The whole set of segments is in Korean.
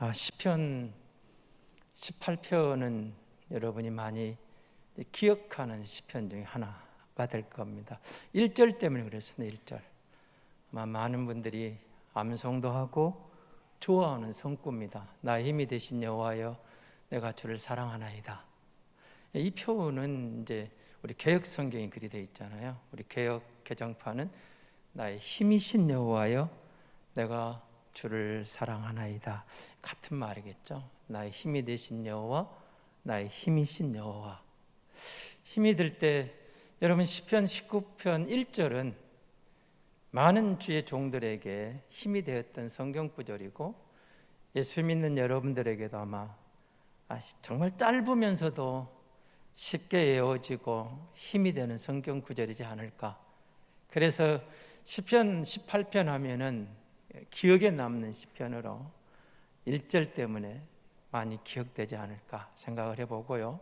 시편 18편은 여러분이 많이 기억하는 시편 중에 하나가 될 겁니다. 1절 때문에 그랬습니다. 1절. 아마 많은 분들이 암송도 하고 좋아하는 성구입니다. 나의 힘이 되신 여호와여, 내가 주를 사랑하나이다. 이 표현은 이제 우리 개역 성경에 글이 되어 있잖아요. 우리 개역 개정판은 나의 힘이신 여호와여, 내가 주를 사랑하나이다. 같은 말이겠죠. 나의 힘이 되신 여호와, 나의 힘이신 여호와. 힘이 들 때 여러분 시편 19편 1절은 많은 주의 종들에게 힘이 되었던 성경 구절이고, 예수 믿는 여러분들에게도 아마 정말 짧으면서도 쉽게 외워지고 힘이 되는 성경 구절이지 않을까. 그래서 시편 18편 하면은 기억에 남는 시편으로 1절 때문에 많이 기억되지 않을까 생각을 해보고요.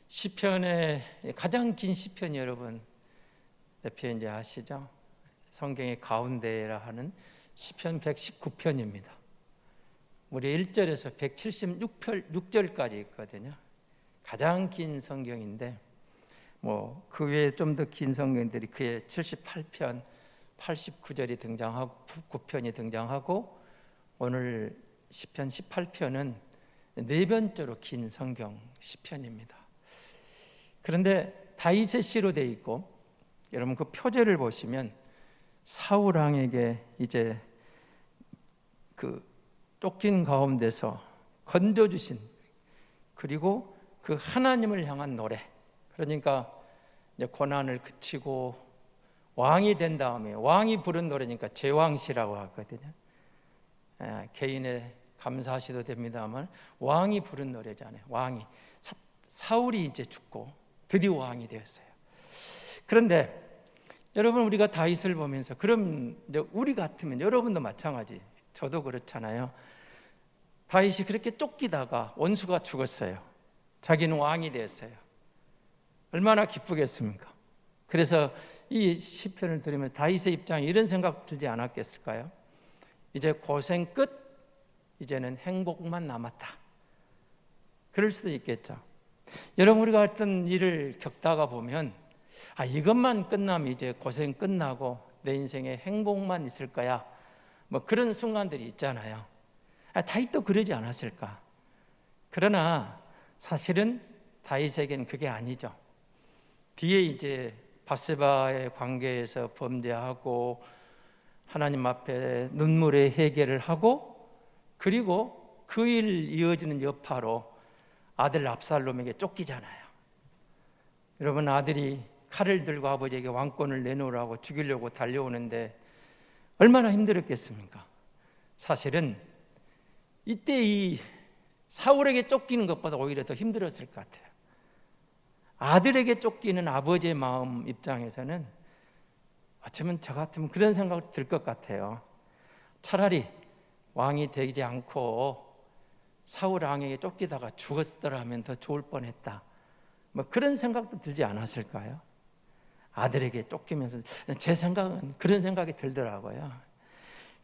시편의 가장 긴 시편이 여러분 몇 편인지 아시죠? 성경의 가운데라 하는 시편 119편입니다. 우리 1절에서 176절까지 있거든요. 가장 긴 성경인데 그 외에 좀 더 긴 성경들이 그의 78편, 89절이 등장하고 9편이 등장하고, 오늘 시편 18편은 네 번째로 긴 성경 시편입니다. 그런데 다윗의 시로 되어 있고, 여러분 그 표제를 보시면 사울 왕에게 이제 그 쫓긴 가운데서 건져주신, 그리고 그 하나님을 향한 노래, 그러니까 이제 고난을 그치고 왕이 된 다음에 왕이 부른 노래니까 제왕시라고 하거든요. 개인의 감사시도 됩니다만 왕이 부른 노래잖아요. 왕이 사울이 이제 죽고 드디어 왕이 되었어요. 그런데 여러분, 우리가 다윗을 보면서, 그럼 이제 우리 같으면 여러분도 마찬가지, 저도 그렇잖아요. 다윗이 그렇게 쫓기다가 원수가 죽었어요. 자기는 왕이 됐어요. 얼마나 기쁘겠습니까? 그래서 이 시편을 들으면 다윗의 입장에 이런 생각 들지 않았겠을까요? 이제 고생 끝, 이제는 행복만 남았다. 그럴 수도 있겠죠. 여러분, 우리가 어떤 일을 겪다가 보면 이것만 끝나면 이제 고생 끝나고 내 인생에 행복만 있을 거야, 그런 순간들이 있잖아요. 다윗도 그러지 않았을까? 그러나 사실은 다윗에게는 그게 아니죠. 뒤에 이제 밧세바의 관계에서 범죄하고 하나님 앞에 눈물의 회개를 하고, 그리고 그 일 이어지는 여파로 아들 압살롬에게 쫓기잖아요. 여러분, 아들이 칼을 들고 아버지에게 왕권을 내놓으라고 죽이려고 달려오는데 얼마나 힘들었겠습니까? 사실은 이때 이 사울에게 쫓기는 것보다 오히려 더 힘들었을 것 같아요. 아들에게 쫓기는 아버지의 마음 입장에서는 어쩌면 저 같으면 그런 생각이 들 것 같아요. 차라리 왕이 되지 않고 사울 왕에게 쫓기다가 죽었더라면 더 좋을 뻔했다, 그런 생각도 들지 않았을까요? 아들에게 쫓기면서 제 생각은 그런 생각이 들더라고요.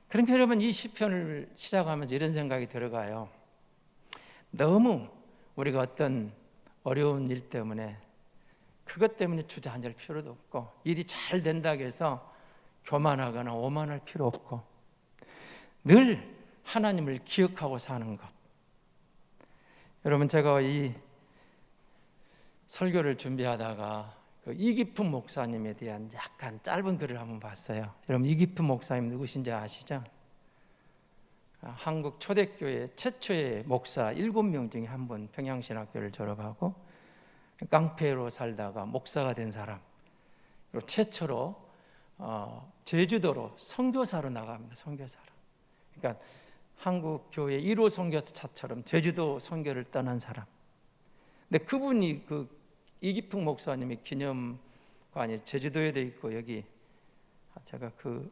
그러니까 여러분, 이 시편을 시작하면서 이런 생각이 들어가요. 너무 우리가 어떤 어려운 일 때문에, 그것 때문에 주저앉을 필요도 없고, 일이 잘 된다고 해서 교만하거나 오만할 필요 없고, 늘 하나님을 기억하고 사는 것. 여러분, 제가 이 설교를 준비하다가 그 이기품 목사님에 대한 약간 짧은 글을 한번 봤어요. 여러분, 이기품 목사님 누구신지 아시죠? 한국 초대교회 최초의 목사 7명 중에 한 분, 평양신학교를 졸업하고 깡패로 살다가 목사가 된 사람, 그리고 최초로 제주도로 선교사로 나갑니다. 선교사로. 그러니까 한국 교회 1호 선교사처럼 제주도 선교를 떠난 사람. 근데 그분이 그 이기풍 목사님의 기념관이 제주도에도 있고, 여기 제가 그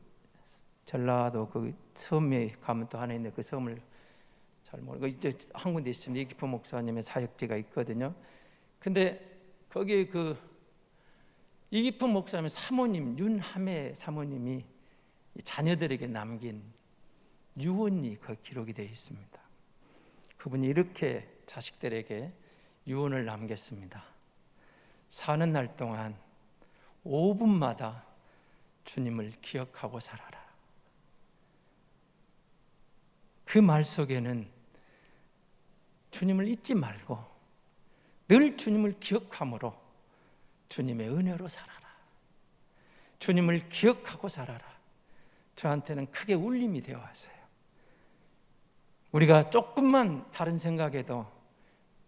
전라도 그 섬에 가면 또 하나 있는데 그 섬을 잘 모르고, 이제 한 군데 있습니다. 이기풍 목사님의 사역지가 있거든요. 근데 거기에 그 이기풍 목사님의 사모님 윤하매 사모님이 자녀들에게 남긴 유언이 그 기록이 되어 있습니다. 그분이 이렇게 자식들에게 유언을 남겼습니다. 사는 날 동안 5분마다 주님을 기억하고 살아라. 그 말 속에는 주님을 잊지 말고 늘 주님을 기억함으로 주님의 은혜로 살아라. 주님을 기억하고 살아라. 저한테는 크게 울림이 되어 왔어요. 우리가 조금만 다른 생각에도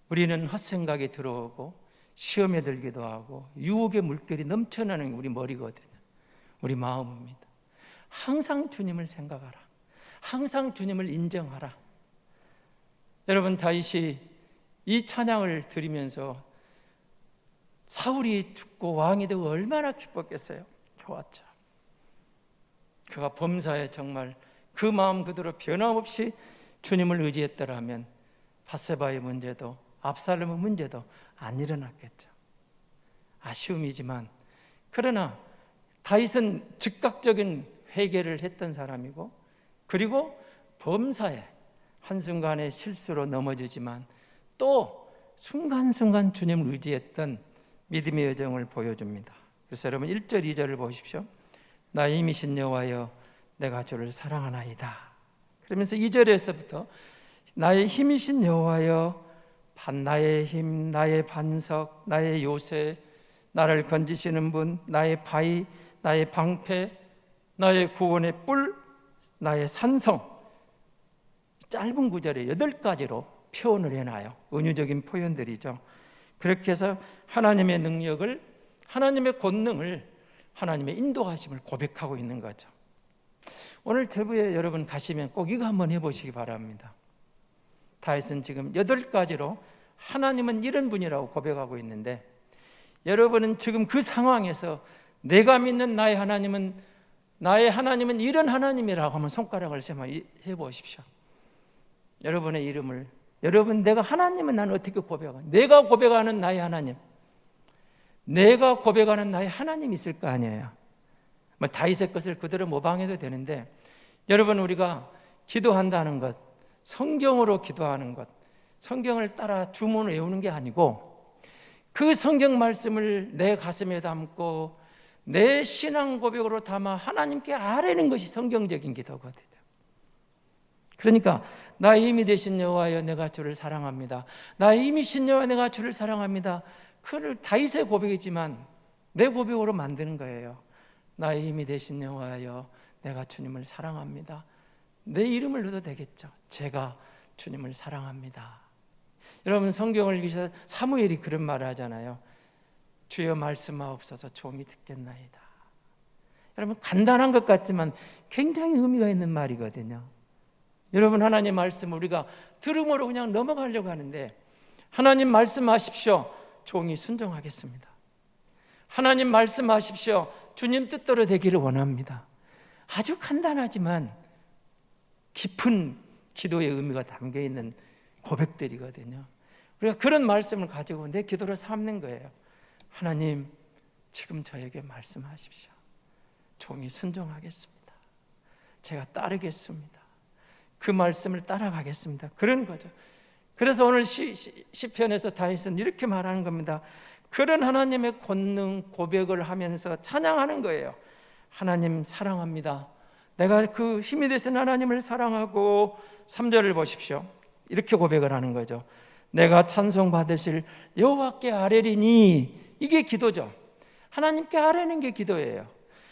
우리는 헛생각이 들어오고 시험에 들기도 하고 유혹의 물결이 넘쳐나는 우리 머리거든요. 우리 마음입니다. 항상 주님을 생각하라. 항상 주님을 인정하라. 여러분, 다윗이 이 찬양을 들으면서 사울이 죽고 왕이 되고 얼마나 기뻤겠어요. 좋았죠. 그가 범사에 정말 그 마음 그대로 변함없이 주님을 의지했더라면 밧세바의 문제도 압살롬의 문제도 안 일어났겠죠. 아쉬움이지만, 그러나 다윗은 즉각적인 회개를 했던 사람이고, 그리고 범사에 한순간의 실수로 넘어지지만 또 순간순간 주님을 의지했던 믿음의 여정을 보여줍니다. 그래서 여러분 1절 2절을 보십시오. 나의 힘이신 여호와여 내가 주를 사랑하나이다. 그러면서 2절에서부터 나의 힘이신 여호와여, 나의 힘, 나의 반석, 나의 요새, 나를 건지시는 분, 나의 바위, 나의 방패, 나의 구원의 뿔, 나의 산성. 짧은 구절에 8가지로 표현을 해놔요. 은유적인 표현들이죠. 그렇게 해서 하나님의 능력을, 하나님의 권능을, 하나님의 인도하심을 고백하고 있는 거죠. 오늘 제부에 여러분 가시면 꼭 이거 한번 해보시기 바랍니다. 다윗은 지금 8가지로 하나님은 이런 분이라고 고백하고 있는데, 여러분은 지금 그 상황에서 내가 믿는 나의 하나님은 이런 하나님이라고 하면 손가락을 해보십시오. 여러분의 이름을, 내가 하나님은 나는 어떻게 고백하고, 내가 고백하는 나의 하나님, 내가 고백하는 나의 하나님이 있을 거 아니에요. 다윗의 것을 그대로 모방해도 되는데, 여러분, 우리가 기도한다는 것, 성경으로 기도하는 것, 성경을 따라 주문 외우는 게 아니고 그 성경 말씀을 내 가슴에 담고 내 신앙 고백으로 담아 하나님께 아뢰는 것이 성경적인 기도거든요. 그러니까 나의 힘이 되신 여호와여 내가 주를 사랑합니다. 나의 힘이신 여호와 내가 주를 사랑합니다. 그를 다윗의 고백이지만 내 고백으로 만드는 거예요. 나의 힘이 되신 여호와여 내가 주님을 사랑합니다. 내 이름을 넣어도 되겠죠. 제가 주님을 사랑합니다. 여러분, 성경을 읽으셔서 사무엘이 그런 말을 하잖아요. 주여 말씀하옵소서 종이 듣겠나이다. 여러분, 간단한 것 같지만 굉장히 의미가 있는 말이거든요. 여러분, 하나님 말씀 우리가 들음으로 그냥 넘어가려고 하는데, 하나님 말씀하십시오. 종이 순종하겠습니다. 하나님 말씀하십시오. 주님 뜻대로 되기를 원합니다. 아주 간단하지만 깊은 기도의 의미가 담겨있는 고백들이거든요. 우리가 그런 말씀을 가지고 내 기도를 삼는 거예요. 하나님, 지금 저에게 말씀하십시오. 종이 순종하겠습니다. 제가 따르겠습니다. 그 말씀을 따라가겠습니다. 그런 거죠. 그래서 오늘 시편에서 다윗은 이렇게 말하는 겁니다. 그런 하나님의 권능 고백을 하면서 찬양하는 거예요. 하나님 사랑합니다. 내가 그 힘이 되신 하나님을 사랑하고, 3절을 보십시오. 이렇게 고백을 하는 거죠. 내가 찬송 받으실 여호와께 아뢰리니. 이게 기도죠. 하나님께 아뢰는 게 기도예요.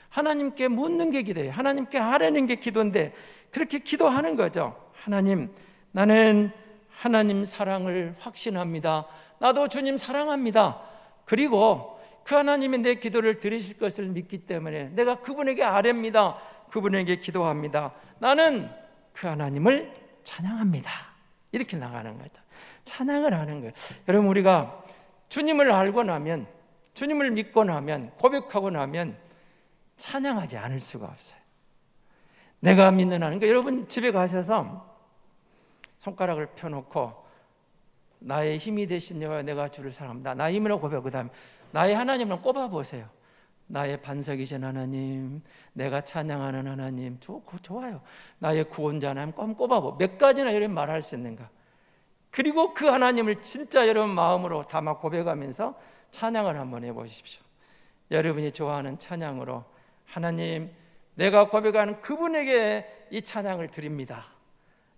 하나님께 묻는 게 기도예요. 하나님께 아뢰는 게 기도인데 그렇게 기도하는 거죠. 하나님, 나는 하나님 사랑을 확신합니다. 나도 주님 사랑합니다. 그리고 그 하나님이 내 기도를 들으실 것을 믿기 때문에 내가 그분에게 아뢰입니다. 그분에게 기도합니다. 나는 그 하나님을 찬양합니다. 이렇게 나가는 거죠. 찬양을 하는 거예요. 여러분, 우리가 주님을 알고 나면, 주님을 믿고 나면, 고백하고 나면 찬양하지 않을 수가 없어요. 내가 믿는 하나님. 그러니까 여러분 집에 가셔서 손가락을 펴놓고 나의 힘이 되신 여호와 내가 주를 사랑합니다. 나의 힘이라고 고백하고 그 다음에 나의 하나님을 꼽아보세요. 나의 반석이신 하나님, 내가 찬양하는 하나님, 좋아요. 나의 구원자 하나님 꼽아보. 몇 가지나 이런 말할 수 있는가? 그리고 그 하나님을 진짜 여러분 마음으로 담아 고백하면서 찬양을 한번 해보십시오. 여러분이 좋아하는 찬양으로 하나님, 내가 고백하는 그분에게 이 찬양을 드립니다.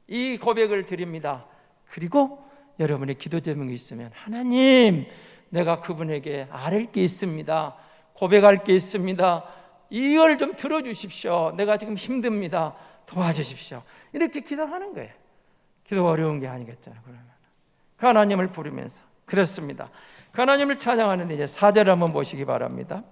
이 고백을 드립니다. 그리고 여러분의 기도 제목이 있으면 하나님, 내가 그분에게 아뢰을 게 있습니다. 고백할 게 있습니다. 이걸 좀 들어주십시오. 내가 지금 힘듭니다. 도와주십시오. 이렇게 기도하는 거예요. 기도가 어려운 게 아니겠잖아요. 그러면 그 하나님을 부르면서 그렇습니다. 그 하나님을 찬양하는데 이제 4절 한번 보시기 바랍니다.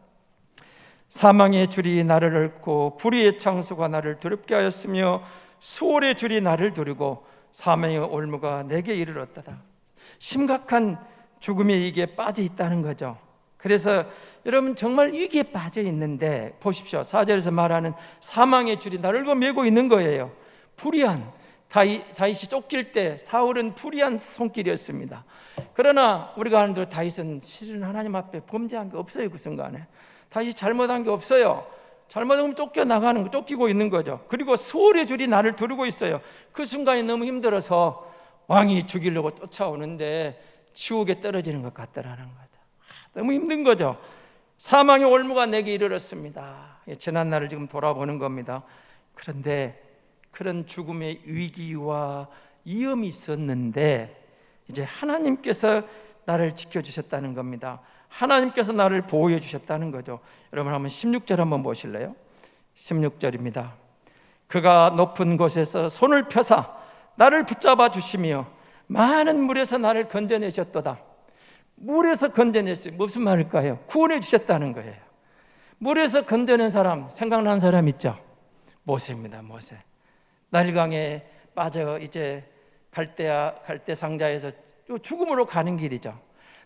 사망의 줄이 나를 얽고 불의의 창수가 나를 두렵게 하였으며 수월의 줄이 나를 두르고 사망의 올무가 내게 이르렀다. 심각한 죽음의 위기에 빠져 있다는 거죠. 그래서 여러분 정말 위기에 빠져 있는데 보십시오. 4절에서 말하는 사망의 줄이 나를 메고 있는 거예요. 불의한 다윗이 쫓길 때 사울은 불의한 손길이었습니다. 그러나 우리가 아는 대로 다윗은 실은 하나님 앞에 범죄한 게 없어요. 그 순간에 다윗이 잘못한 게 없어요. 잘못하면 쫓겨나가는 거, 쫓기고 있는 거죠. 그리고 수월의 줄이 나를 두르고 있어요. 그 순간이 너무 힘들어서 왕이 죽이려고 쫓아오는데 지옥에 떨어지는 것 같더라는 거죠. 너무 힘든 거죠. 사망의 올무가 내게 이르렀습니다. 지난 날을 지금 돌아보는 겁니다. 그런데 그런 죽음의 위기와 위험이 있었는데 이제 하나님께서 나를 지켜주셨다는 겁니다. 하나님께서 나를 보호해 주셨다는 거죠. 여러분 한번 16절 한번 보실래요? 16절입니다. 그가 높은 곳에서 손을 펴사 나를 붙잡아 주시며 많은 물에서 나를 건져내셨도다. 물에서 건져냈어요. 무슨 말일까요? 구원해 주셨다는 거예요. 물에서 건져낸 사람 생각나는 사람 있죠? 모세입니다. 모세. 나일강에 빠져 이제 갈대 상자에서 죽음으로 가는 길이죠.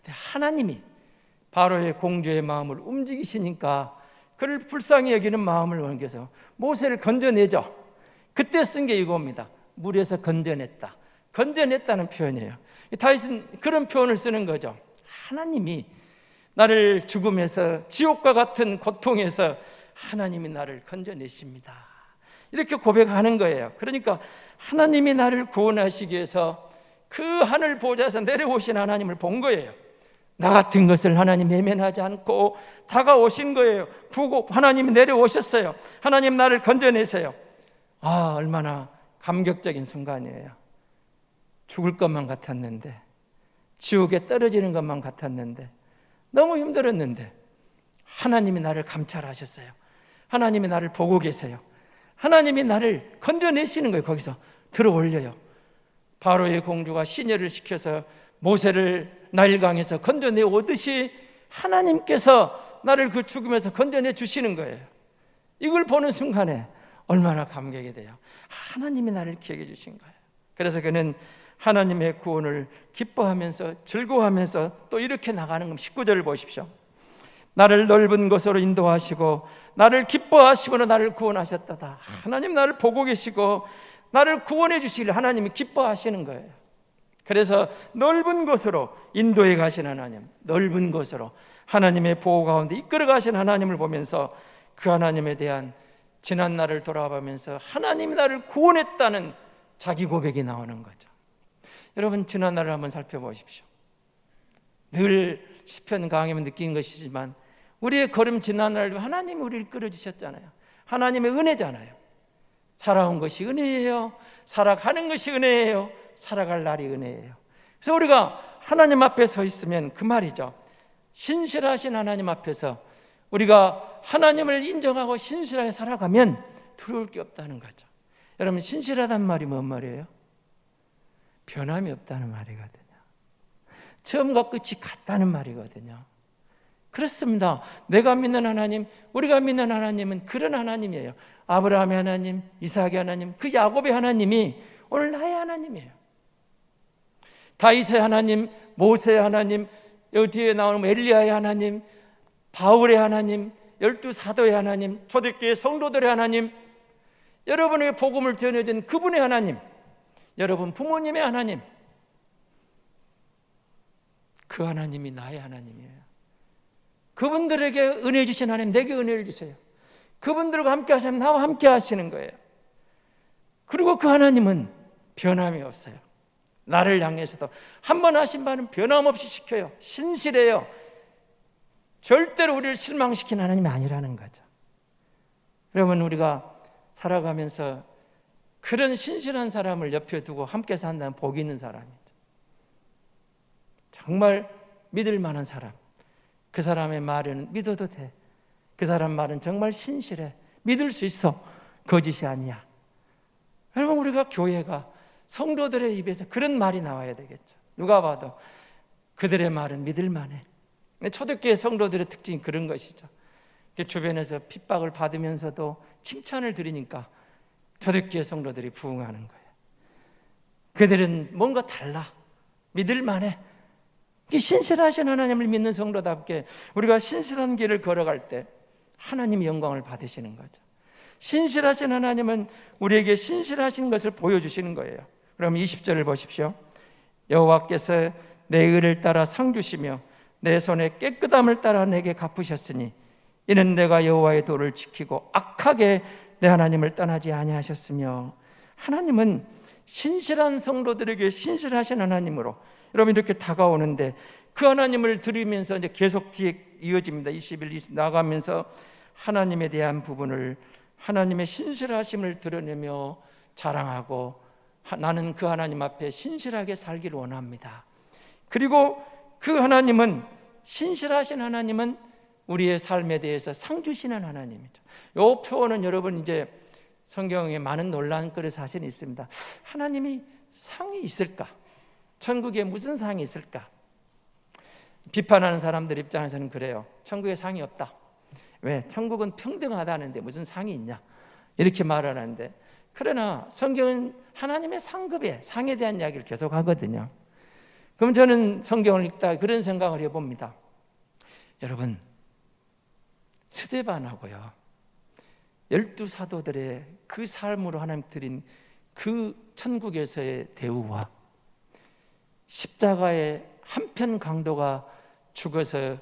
하나님이 바로의 공주의 마음을 움직이시니까 그를 불쌍히 여기는 마음을 옮겨서 모세를 건져내죠. 그때 쓴 게 이겁니다. 물에서 건져냈다. 건져냈다는 표현이에요. 다윗은 그런 표현을 쓰는 거죠. 하나님이 나를 죽음에서 지옥과 같은 고통에서 하나님이 나를 건져내십니다. 이렇게 고백하는 거예요. 그러니까 하나님이 나를 구원하시기 위해서 그 하늘 보좌에서 내려오신 하나님을 본 거예요. 나 같은 것을 하나님 외면하지 않고 다가오신 거예요. 하나님이 내려오셨어요. 하나님 나를 건져내세요. 아, 얼마나 감격적인 순간이에요. 죽을 것만 같았는데, 지옥에 떨어지는 것만 같았는데, 너무 힘들었는데 하나님이 나를 감찰하셨어요. 하나님이 나를 보고 계세요. 하나님이 나를 건져내시는 거예요. 거기서 들어 올려요. 바로의 공주가 시녀를 시켜서 모세를 나일강에서 건져내 오듯이 하나님께서 나를 그 죽음에서 건져내 주시는 거예요. 이걸 보는 순간에 얼마나 감격이 돼요. 하나님이 나를 기억해 주신 거예요. 그래서 그는 하나님의 구원을 기뻐하면서 즐거워하면서 또 이렇게 나가는 겁니다. 19절을 보십시오. 나를 넓은 곳으로 인도하시고 나를 기뻐하시고 나를 구원하셨다다. 하나님 나를 보고 계시고 나를 구원해 주시길 하나님이 기뻐하시는 거예요. 그래서 넓은 곳으로 인도해 가신 하나님, 넓은 곳으로 하나님의 보호 가운데 이끌어 가신 하나님을 보면서 그 하나님에 대한 지난 날을 돌아보면서 하나님이 나를 구원했다는 자기 고백이 나오는 거죠. 여러분 지난 날을 한번 살펴보십시오. 늘 시편 강하면 느낀 것이지만 우리의 걸음 지난 날도 하나님이 우리를 끌어주셨잖아요. 하나님의 은혜잖아요. 살아온 것이 은혜예요. 살아가는 것이 은혜예요. 살아갈 날이 은혜예요. 그래서 우리가 하나님 앞에 서 있으면 그 말이죠. 신실하신 하나님 앞에서 우리가 하나님을 인정하고 신실하게 살아가면 두려울 게 없다는 거죠. 여러분 신실하다는 말이 뭔 말이에요? 변함이 없다는 말이거든요. 처음과 끝이 같다는 말이거든요. 그렇습니다. 내가 믿는 하나님, 우리가 믿는 하나님은 그런 하나님이에요. 아브라함의 하나님, 이삭의 하나님, 그 야곱의 하나님이 오늘 나의 하나님이에요. 다윗의 하나님, 모세의 하나님, 여기 뒤에 나오는 엘리야의 하나님, 바울의 하나님, 12사도의 하나님, 초대교회 성도들의 하나님, 여러분에게 복음을 전해준 그분의 하나님, 여러분 부모님의 하나님, 그 하나님이 나의 하나님이에요. 그분들에게 은혜 주신 하나님, 내게 은혜를 주세요. 그분들과 함께 하시면 나와 함께 하시는 거예요. 그리고 그 하나님은 변함이 없어요. 나를 향해서도 한 번 하신 바는 변함없이 지켜요. 신실해요. 절대로 우리를 실망시키는 하나님이 아니라는 거죠. 여러분, 우리가 살아가면서 그런 신실한 사람을 옆에 두고 함께 산다면 복이 있는 사람이죠. 정말 믿을 만한 사람, 그 사람의 말은 믿어도 돼. 그 사람 말은 정말 신실해. 믿을 수 있어. 거짓이 아니야. 여러분, 우리가 교회가 성도들의 입에서 그런 말이 나와야 되겠죠. 누가 봐도 그들의 말은 믿을 만해. 초대교회 성도들의 특징이 그런 것이죠. 주변에서 핍박을 받으면서도 칭찬을 들으니까 초대교회 성도들이 부응하는 거예요. 그들은 뭔가 달라. 믿을 만해. 신실하신 하나님을 믿는 성도답게 우리가 신실한 길을 걸어갈 때 하나님이 영광을 받으시는 거죠. 신실하신 하나님은 우리에게 신실하신 것을 보여주시는 거예요. 그럼 20절을 보십시오. 여호와께서 내 의를 따라 상 주시며 내 손의 깨끗함을 따라 내게 갚으셨으니 이는 내가 여호와의 도를 지키고 악하게 내 하나님을 떠나지 아니하셨으며, 하나님은 신실한 성도들에게 신실하신 하나님으로 여러분 이렇게 다가오는데, 그 하나님을 들으면서 이제 계속 뒤에 이어집니다. 21, 20 나가면서 하나님에 대한 부분을, 하나님의 신실하심을 드러내며 자랑하고, 나는 그 하나님 앞에 신실하게 살기를 원합니다. 그리고 그 하나님은, 신실하신 하나님은 우리의 삶에 대해서 상 주시는 하나님이죠. 이 표현은 여러분 이제 성경에 많은 논란거리 사실이 있습니다. 하나님이 상이 있을까? 천국에 무슨 상이 있을까? 비판하는 사람들 입장에서는 그래요. 천국에 상이 없다. 왜? 천국은 평등하다는데 무슨 상이 있냐? 이렇게 말하는데, 그러나 성경은 하나님의 상급에, 상에 대한 이야기를 계속 하거든요. 그럼 저는 성경을 읽다 그런 생각을 해봅니다. 여러분, 스데반하고요 12사도들의 그 삶으로 하나님 드린 그 천국에서의 대우와 십자가의 한편 강도가 죽어서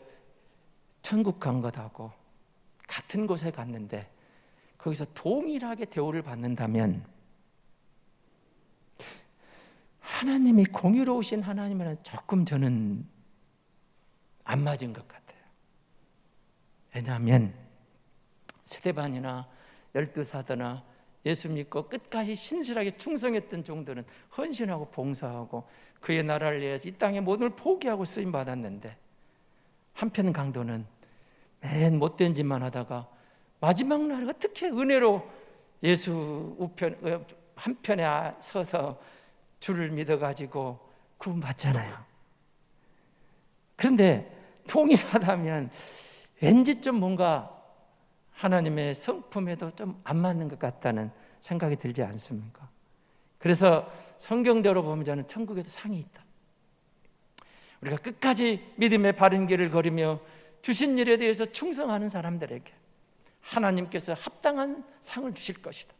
천국 간 것하고 같은 곳에 갔는데 거기서 동일하게 대우를 받는다면 하나님이 공의로우신 하나님이라는 조금 저는 안 맞은 것 같아요. 왜냐하면 스데반이나 12사도나 예수 믿고 끝까지 신실하게 충성했던 종들은 헌신하고 봉사하고 그의 나라를 위해서 이 땅의 모든 걸 포기하고 쓰임받았는데, 한편 강도는 맨 못된 짓만 하다가 마지막 날에 어떻게 은혜로 예수 우편 한편에 서서 주를 믿어가지고 구원받잖아요. 그런데 동일하다면 왠지 좀 뭔가 하나님의 성품에도 좀 안 맞는 것 같다는 생각이 들지 않습니까? 그래서 성경대로 보면 저는 천국에도 상이 있다. 우리가 끝까지 믿음의 바른 길을 걸으며 주신 일에 대해서 충성하는 사람들에게 하나님께서 합당한 상을 주실 것이다.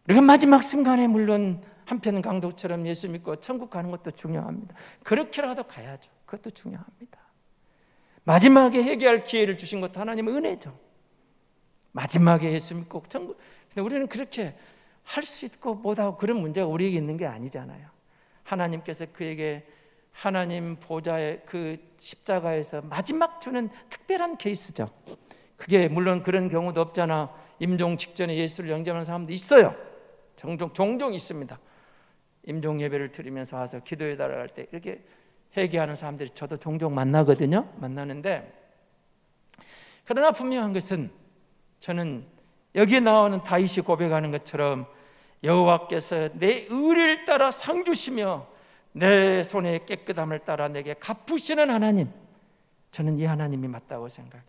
우리가 마지막 순간에 물론 한편 강도처럼 예수 믿고 천국 가는 것도 중요합니다. 그렇게라도 가야죠. 그것도 중요합니다. 마지막에 회개할 기회를 주신 것도 하나님의 은혜죠. 마지막에 예수 믿고 천국. 근데 우리는 그렇게 할 수 있고 못하고 그런 문제가 우리에게 있는 게 아니잖아요. 하나님께서 그에게 하나님 보좌의 그 십자가에서 마지막 주는 특별한 케이스죠. 그게 물론 그런 경우도 없잖아. 임종 직전에 예수를 영접하는 사람도 있어요. 종종 있습니다. 임종 예배를 드리면서 와서 기도해 달라고 할 때 이렇게 회개하는 사람들이 저도 종종 만나거든요. 만나는데, 그러나 분명한 것은 저는 여기에 나오는 다윗이 고백하는 것처럼 여호와께서 내 의를 따라 상 주시며 내 손의 깨끗함을 따라 내게 갚으시는 하나님, 저는 이 하나님이 맞다고 생각해요.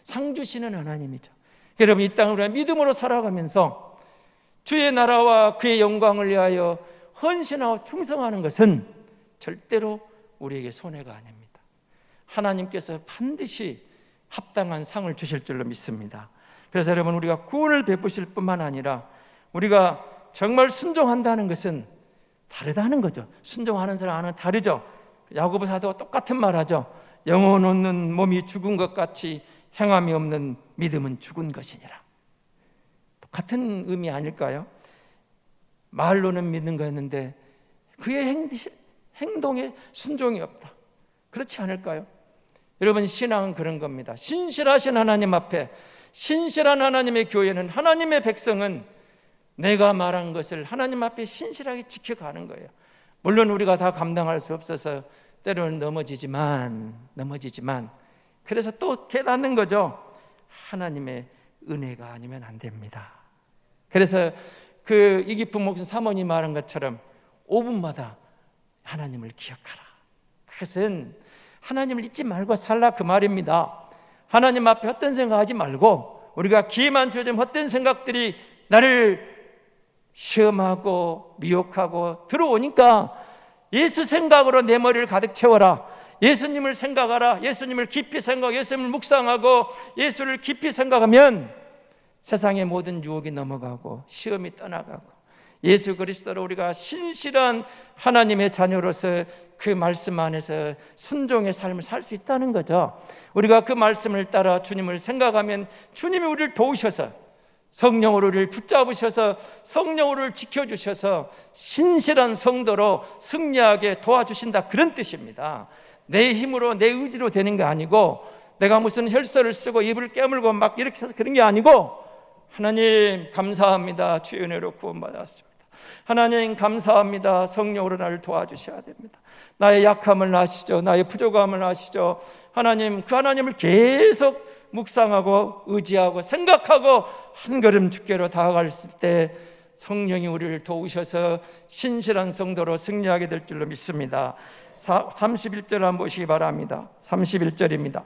상 주시는 하나님이죠. 여러분, 이 땅을 믿음으로 살아가면서 주의 나라와 그의 영광을 위하여 헌신하고 충성하는 것은 절대로 우리에게 손해가 아닙니다. 하나님께서 반드시 합당한 상을 주실 줄로 믿습니다. 그래서 여러분, 우리가 구원을 베푸실 뿐만 아니라 우리가 정말 순종한다는 것은 다르다는 거죠. 순종하는 사람은 다르죠. 야고보 사도가 똑같은 말 하죠. 영혼 없는 몸이 죽은 것 같이 행함이 없는 믿음은 죽은 것이니라. 똑같은 의미 아닐까요? 말로는 믿는 거였는데 그의 행동에 순종이 없다. 그렇지 않을까요? 여러분, 신앙은 그런 겁니다. 신실하신 하나님 앞에, 신실한 하나님의 교회는, 하나님의 백성은 내가 말한 것을 하나님 앞에 신실하게 지켜가는 거예요. 물론 우리가 다 감당할 수 없어서 때로는 넘어지지만 그래서 또 깨닫는 거죠. 하나님의 은혜가 아니면 안 됩니다. 그래서 그 이기품 목사 사모님 말한 것처럼 5분마다 하나님을 기억하라. 그것은 하나님을 잊지 말고 살라, 그 말입니다. 하나님 앞에 헛된 생각하지 말고, 우리가 기회만 주어지면 헛된 생각들이 나를 시험하고 미혹하고 들어오니까 예수 생각으로 내 머리를 가득 채워라. 예수님을 생각하라. 예수님을 깊이 생각, 예수님을 묵상하고 예수를 깊이 생각하면 세상의 모든 유혹이 넘어가고 시험이 떠나가고 예수 그리스도로 우리가 신실한 하나님의 자녀로서 그 말씀 안에서 순종의 삶을 살 수 있다는 거죠. 우리가 그 말씀을 따라 주님을 생각하면 주님이 우리를 도우셔서, 성령으로 우리를 붙잡으셔서 성령으로 우리를 지켜주셔서 신실한 성도로 승리하게 도와주신다, 그런 뜻입니다. 내 힘으로 내 의지로 되는 게 아니고, 내가 무슨 혈서를 쓰고 입을 깨물고 막 이렇게 해서 그런 게 아니고, 하나님 감사합니다, 주의 은혜로 구원받았습니다. 하나님 감사합니다, 성령으로 나를 도와주셔야 됩니다. 나의 약함을 아시죠, 나의 부족함을 아시죠. 하나님, 그 하나님을 계속 묵상하고 의지하고 생각하고 한 걸음 주께로 다가갈 때 성령이 우리를 도우셔서 신실한 성도로 승리하게 될 줄로 믿습니다. 31절 한번 보시기 바랍니다. 31절입니다.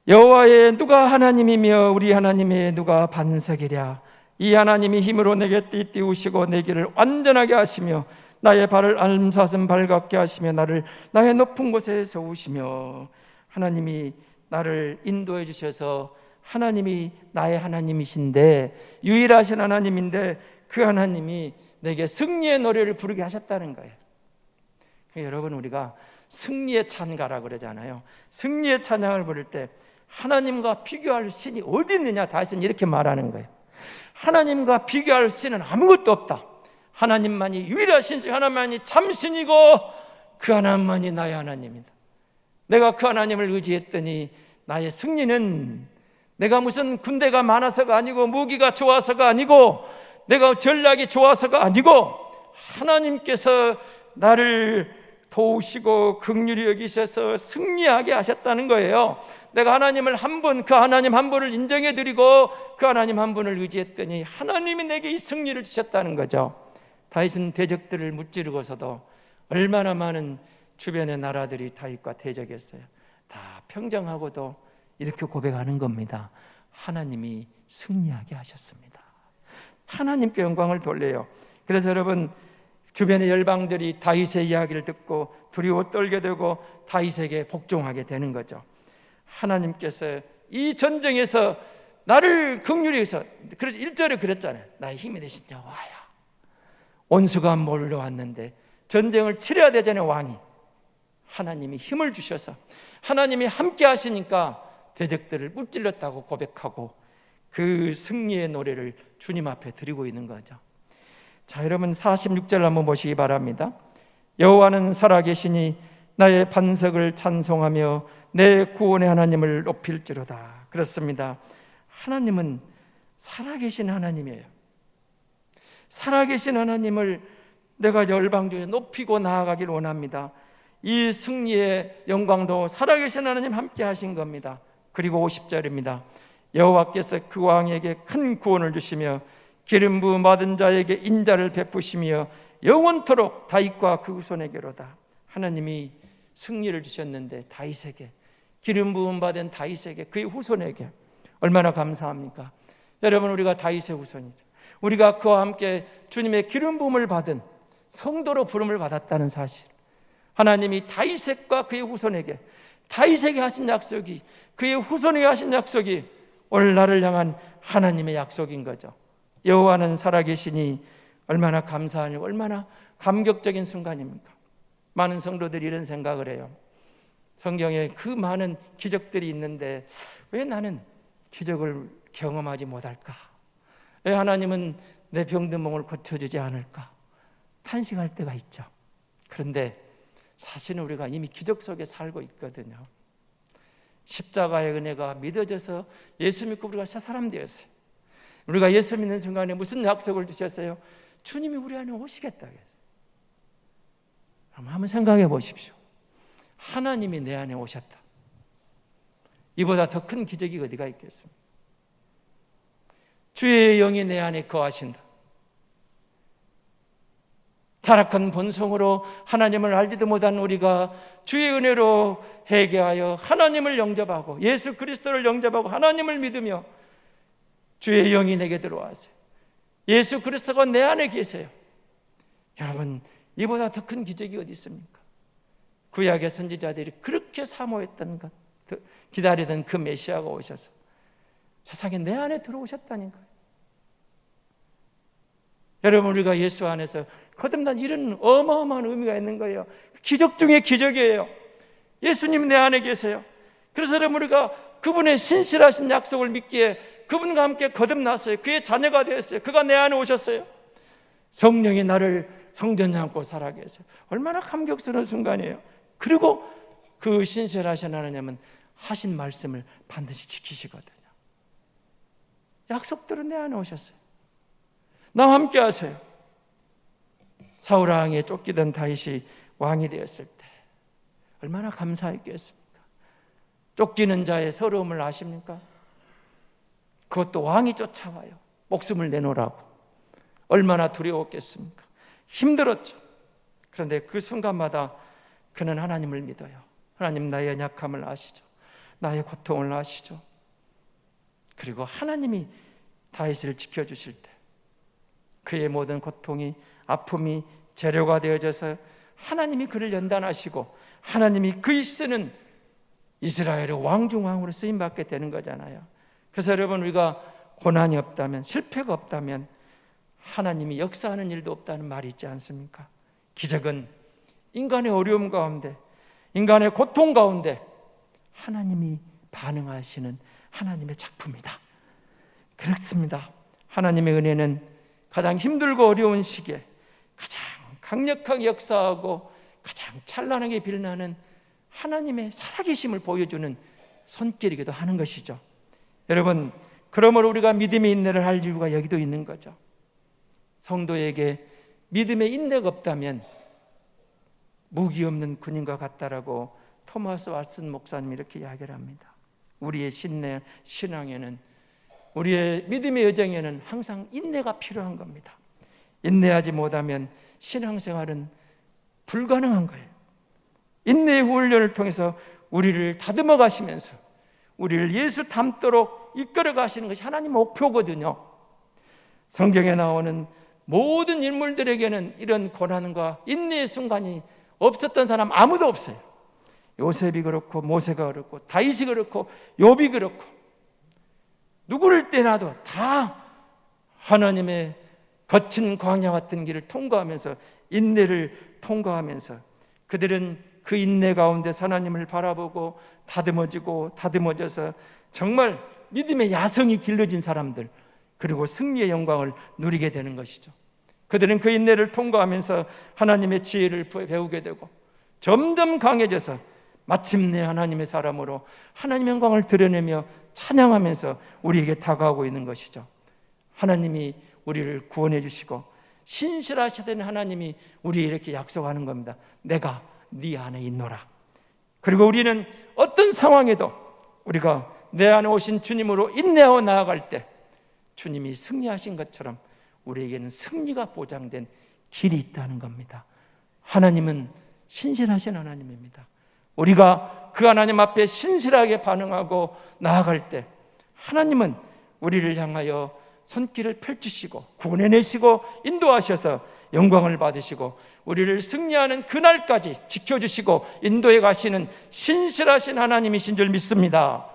여호와의 누가 하나님이며 우리 하나님의 누가 반석이랴. 이 하나님이 힘으로 내게 띠띠우시고 내 길을 완전하게 하시며 나의 발을 알사슴 발 같게 하시며 나를 나의 높은 곳에 세우시며, 하나님이 나를 인도해 주셔서 하나님이 나의 하나님이신데, 유일하신 하나님인데 그 하나님이 내게 승리의 노래를 부르게 하셨다는 거예요. 여러분, 우리가 승리의 찬가라고 그러잖아요. 승리의 찬양을 부를 때 하나님과 비교할 신이 어디 있느냐, 다시는 이렇게 말하는 거예요. 하나님과 비교할 신은 아무것도 없다. 하나님만이 유일하신 신, 하나님만이 참신이고 그 하나님만이 나의 하나님이다. 내가 그 하나님을 의지했더니 나의 승리는 내가 무슨 군대가 많아서가 아니고, 무기가 좋아서가 아니고, 내가 전략이 좋아서가 아니고, 하나님께서 나를 도우시고 긍휼히 여기셔서 승리하게 하셨다는 거예요. 내가 하나님을 한 분, 그 하나님 한 분을 인정해 드리고 그 하나님 한 분을 의지했더니 하나님이 내게 이 승리를 주셨다는 거죠. 다윗은 대적들을 무찌르고서도 얼마나 많은 주변의 나라들이 다윗과 대적했어요. 다 평정하고도 이렇게 고백하는 겁니다. 하나님이 승리하게 하셨습니다. 하나님께 영광을 돌려요. 그래서 여러분, 주변의 열방들이 다윗의 이야기를 듣고 두려워 떨게 되고 다윗에게 복종하게 되는 거죠. 하나님께서 이 전쟁에서 나를 긍휼히 여기서, 그래서 1절에 그랬잖아요. 나의 힘이 되신 여호와야. 원수가 몰려왔는데 전쟁을 치러야 되잖아요. 왕이, 하나님이 힘을 주셔서 하나님이 함께 하시니까 대적들을 무찔렀다고 고백하고 그 승리의 노래를 주님 앞에 드리고 있는 거죠. 자, 여러분 46절 한번 보시기 바랍니다. 여호와는 살아계시니 나의 반석을 찬송하며 내 구원의 하나님을 높일지로다. 그렇습니다. 하나님은 살아계신 하나님이에요. 살아계신 하나님을 내가 열방 중에 높이고 나아가길 원합니다. 이 승리의 영광도 살아계신 하나님 함께 하신 겁니다. 그리고 50절입니다. 여호와께서 그 왕에게 큰 구원을 주시며 기름 부음 받은 자에게 인자를 베푸시며 영원토록 다윗과 그 후손에게로다. 하나님이 승리를 주셨는데 다윗에게, 기름 부음 받은 다윗에게, 그의 후손에게 얼마나 감사합니까? 여러분, 우리가 다윗의 후손이죠. 우리가 그와 함께 주님의 기름 부음을 받은 성도로 부름을 받았다는 사실, 하나님이 다윗과 그의 후손에게, 다윗에게 하신 약속이, 그의 후손에게 하신 약속이 오늘 나를 향한 하나님의 약속인 거죠. 여호와는 살아계시니 얼마나 감사하니, 얼마나 감격적인 순간입니까? 많은 성도들이 이런 생각을 해요. 성경에 그 많은 기적들이 있는데 왜 나는 기적을 경험하지 못할까? 왜 하나님은 내 병든 몸을 고쳐주지 않을까 탄식할 때가 있죠. 그런데 사실은 우리가 이미 기적 속에 살고 있거든요. 십자가의 은혜가 믿어져서 예수 믿고 우리가 새 사람 되었어요. 우리가 예수 믿는 순간에 무슨 약속을 주셨어요? 주님이 우리 안에 오시겠다고 했어요. 한번 생각해 보십시오. 하나님이 내 안에 오셨다. 이보다 더 큰 기적이 어디가 있겠습니까? 주의 영이 내 안에 거하신다. 타락한 본성으로 하나님을 알지도 못한 우리가 주의 은혜로 회개하여 하나님을 영접하고 예수 그리스도를 영접하고 하나님을 믿으며 주의 영이 내게 들어와세요. 예수 그리스도가 내 안에 계세요. 여러분, 이보다 더 큰 기적이 어디 있습니까? 구약의 선지자들이 그렇게 사모했던 것, 기다리던 그 메시아가 오셔서 세상에 내 안에 들어오셨다니까요. 여러분, 우리가 예수 안에서 거듭난 이런 어마어마한 의미가 있는 거예요. 기적 중에 기적이에요. 예수님 내 안에 계세요. 그래서 여러분, 우리가 그분의 신실하신 약속을 믿기에 그분과 함께 거듭났어요. 그의 자녀가 되었어요. 그가 내 안에 오셨어요. 성령이 나를 성전에 안고 살아계 계세요. 얼마나 감격스러운 순간이에요. 그리고 그 신실하신 하나님은 하신 말씀을 반드시 지키시거든요. 약속대로 내 안에 오셨어요. 나와 함께 하세요. 사울 왕에 쫓기던 다윗이 왕이 되었을 때 얼마나 감사했겠습니까? 쫓기는 자의 서러움을 아십니까? 그것도 왕이 쫓아와요. 목숨을 내놓으라고. 얼마나 두려웠겠습니까? 힘들었죠. 그런데 그 순간마다 그는 하나님을 믿어요. 하나님, 나의 연약함을 아시죠. 나의 고통을 아시죠. 그리고 하나님이 다윗을 지켜주실 때 그의 모든 고통이, 아픔이 재료가 되어져서 하나님이 그를 연단하시고 하나님이 그의 쓰는 이스라엘의 왕중왕으로 쓰임받게 되는 거잖아요. 그래서 여러분, 우리가 고난이 없다면, 실패가 없다면 하나님이 역사하는 일도 없다는 말이 있지 않습니까? 기적은 인간의 어려움 가운데, 인간의 고통 가운데 하나님이 반응하시는 하나님의 작품이다. 그렇습니다. 하나님의 은혜는 가장 힘들고 어려운 시기에 가장 강력하게 역사하고 가장 찬란하게 빛나는 하나님의 살아계심을 보여주는 손길이기도 하는 것이죠. 여러분, 그러므로 우리가 믿음의 인내를 할 이유가 여기도 있는 거죠. 성도에게 믿음의 인내가 없다면 무기 없는 군인과 같다라고 토마스 왓슨 목사님이 이렇게 이야기를 합니다. 우리의 신앙에는, 우리의 믿음의 여정에는 항상 인내가 필요한 겁니다. 인내하지 못하면 신앙생활은 불가능한 거예요. 인내의 훈련을 통해서 우리를 다듬어 가시면서 우리를 예수 닮도록 이끌어 가시는 것이 하나님 목표거든요. 성경에 나오는 모든 인물들에게는 이런 고난과 인내의 순간이 없었던 사람 아무도 없어요. 요셉이 그렇고 모세가 그렇고 다윗이 그렇고 욥이 그렇고 누구를 떼나도 다 하나님의 거친 광야 같은 길을 통과하면서 인내를 통과하면서 그들은 그 인내 가운데 하나님을 바라보고 다듬어져서 정말 믿음의 야성이 길러진 사람들, 그리고 승리의 영광을 누리게 되는 것이죠. 그들은 그 인내를 통과하면서 하나님의 지혜를 배우게 되고 점점 강해져서 마침내 하나님의 사람으로 하나님의 영광을 드러내며 찬양하면서 우리에게 다가오고 있는 것이죠. 하나님이 우리를 구원해 주시고 신실하시던 하나님이 우리에게 이렇게 약속하는 겁니다. 내가 네 안에 있노라. 그리고 우리는 어떤 상황에도 우리가 내 안에 오신 주님으로 인내하고 나아갈 때 주님이 승리하신 것처럼 우리에게는 승리가 보장된 길이 있다는 겁니다. 하나님은 신실하신 하나님입니다. 우리가 그 하나님 앞에 신실하게 반응하고 나아갈 때 하나님은 우리를 향하여 손길을 펼치시고 구원해내시고 인도하셔서 영광을 받으시고 우리를 승리하는 그날까지 지켜주시고 인도해 가시는 신실하신 하나님이신 줄 믿습니다.